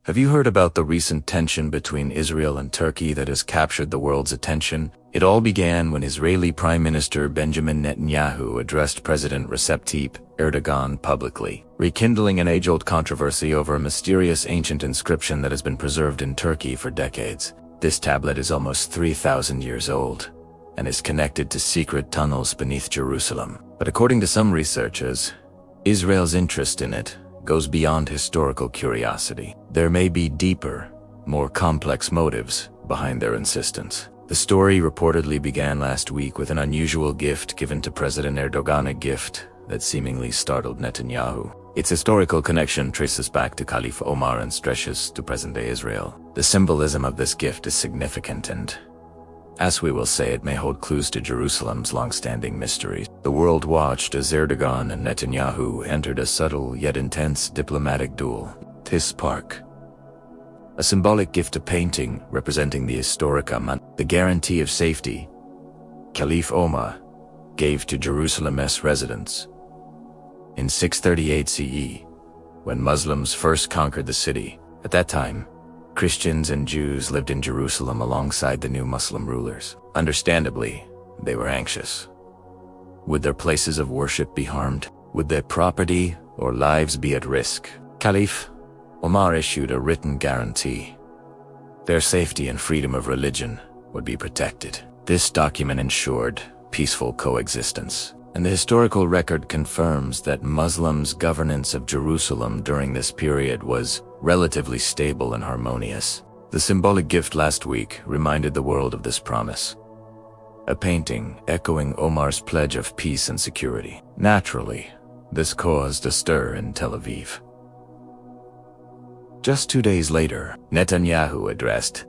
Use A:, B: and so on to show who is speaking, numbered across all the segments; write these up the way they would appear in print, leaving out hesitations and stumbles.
A: Have you heard about the recent tension between Israel and Turkey that has captured the world's attention? It all began when Israeli Prime Minister Benjamin Netanyahu addressed President Recep Tayyip Erdoğan publicly, rekindling an age-old controversy over a mysterious ancient inscription that has been preserved in Turkey for decades. This tablet is almost 3,000 years old and is connected to secret tunnels beneath Jerusalem. But according to some researchers, Israel's interest in it goes beyond historical curiosity. There may be deeper, more complex motives behind their insistence. The story reportedly began last week with an unusual gift given to President Erdoğan, a gift that seemingly startled Netanyahu. Its historical connection traces back to Caliph Omar and stretches to present-day Israel. The symbolism of this gift is significant and, as we will say, it may hold clues to Jerusalem's long-standing mysteries. The world watched as Erdoğan and Netanyahu entered a subtle yet intense diplomatic duel. This park, a symbolic gift, a painting representing the historic Amman, the guarantee of safety, Caliph Omar gave to Jerusalem's residents. In 638 CE, when Muslims first conquered the city, at that time, Christians and Jews lived in Jerusalem alongside the new Muslim rulers. Understandably, they were anxious. Would their places of worship be harmed? Would their property or lives be at risk? Caliph Omar issued a written guarantee. Their safety and freedom of religion would be protected. This document ensured peaceful coexistence, and the historical record confirms that Muslims' governance of Jerusalem during this period was relatively stable and harmonious. The symbolic gift last week reminded the world of this promise. A painting echoing Omar's pledge of peace and security. Naturally, this caused a stir in Tel Aviv. Just 2 days later, Netanyahu addressed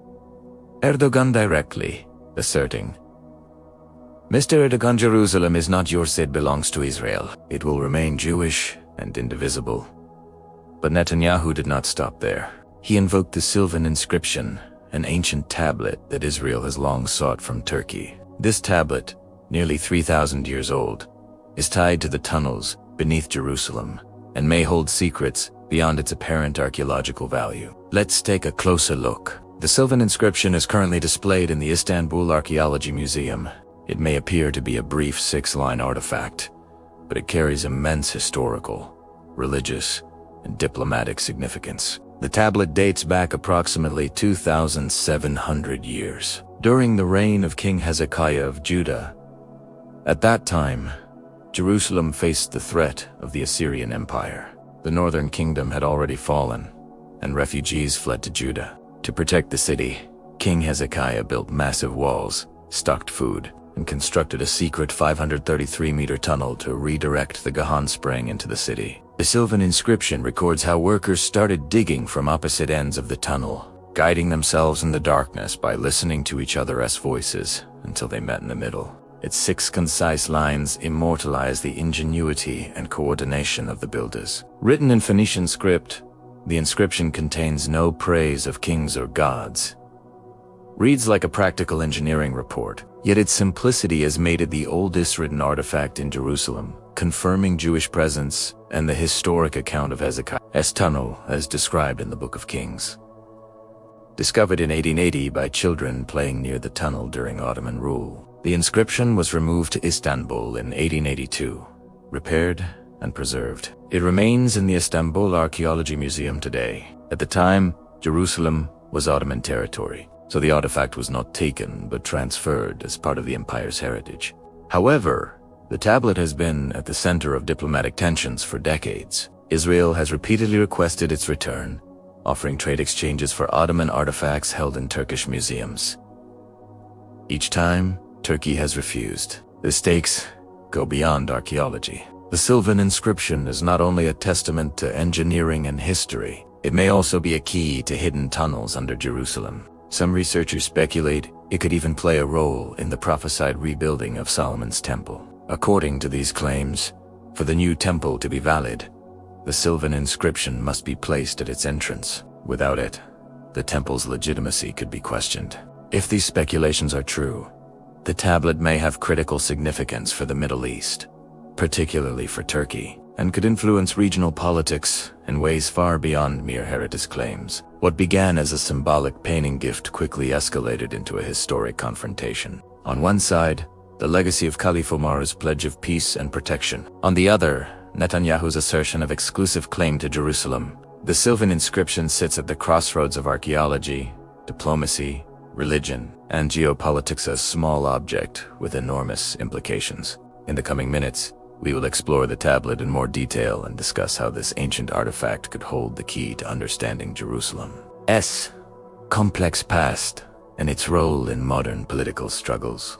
A: Erdoğan directly, asserting, "Mr. Erdoğan, Jerusalem is not yours, it belongs to Israel. It will remain Jewish and indivisible." But Netanyahu did not stop there. He invoked the Silvan inscription, an ancient tablet that Israel has long sought from Turkey. This tablet, nearly 3,000 years old, is tied to the tunnels beneath Jerusalem and may hold secrets beyond its apparent archaeological value. Let's take a closer look. The Silvan inscription is currently displayed in the Istanbul Archaeology Museum. It may appear to be a brief 6-line artifact, but it carries immense historical, religious, and diplomatic significance. The tablet dates back approximately 2,700 years, during the reign of King Hezekiah of Judah. At that time, Jerusalem faced the threat of the Assyrian Empire. The northern kingdom had already fallen, and refugees fled to Judah. To protect the city, King Hezekiah built massive walls, stocked food, and constructed a secret 533-meter tunnel to redirect the Gahan Spring into the city. The Silvan inscription records how workers started digging from opposite ends of the tunnel, guiding themselves in the darkness by listening to each other's voices until they met in the middle. Its 6 concise lines immortalize the ingenuity and coordination of the builders. Written in Phoenician script, the inscription contains no praise of kings or gods. Reads like a practical engineering report, yet its simplicity has made it the oldest written artifact in Jerusalem, confirming Jewish presence and the historic account of Hezekiah's tunnel as described in the Book of Kings. Discovered in 1880 by children playing near the tunnel during Ottoman rule, the inscription was removed to Istanbul in 1882, repaired and preserved. It remains in the Istanbul Archaeology Museum today. At the time, Jerusalem was Ottoman territory, so the artifact was not taken but transferred as part of the empire's heritage. However, the tablet has been at the center of diplomatic tensions for decades. Israel has repeatedly requested its return, offering trade exchanges for Ottoman artifacts held in Turkish museums. Each time, Turkey has refused. The stakes go beyond archaeology. The Silvan inscription is not only a testament to engineering and history, it may also be a key to hidden tunnels under Jerusalem. Some researchers speculate it could even play a role in the prophesied rebuilding of Solomon's temple. According to these claims, for the new temple to be valid, the Silvan inscription must be placed at its entrance. Without it, the temple's legitimacy could be questioned. If these speculations are true, the tablet may have critical significance for the Middle East, particularly for Turkey, and could influence regional politics in ways far beyond mere heritage claims. What began as a symbolic painting gift quickly escalated into a historic confrontation. On one side, the legacy of Caliph Omar's pledge of peace and protection. On the other, Netanyahu's assertion of exclusive claim to Jerusalem. The Silvan inscription sits at the crossroads of archaeology, diplomacy, religion, and geopolitics, a small object with enormous implications. In the coming minutes, we will explore the tablet in more detail and discuss how this ancient artifact could hold the key to understanding Jerusalem's complex past and its role in modern political struggles.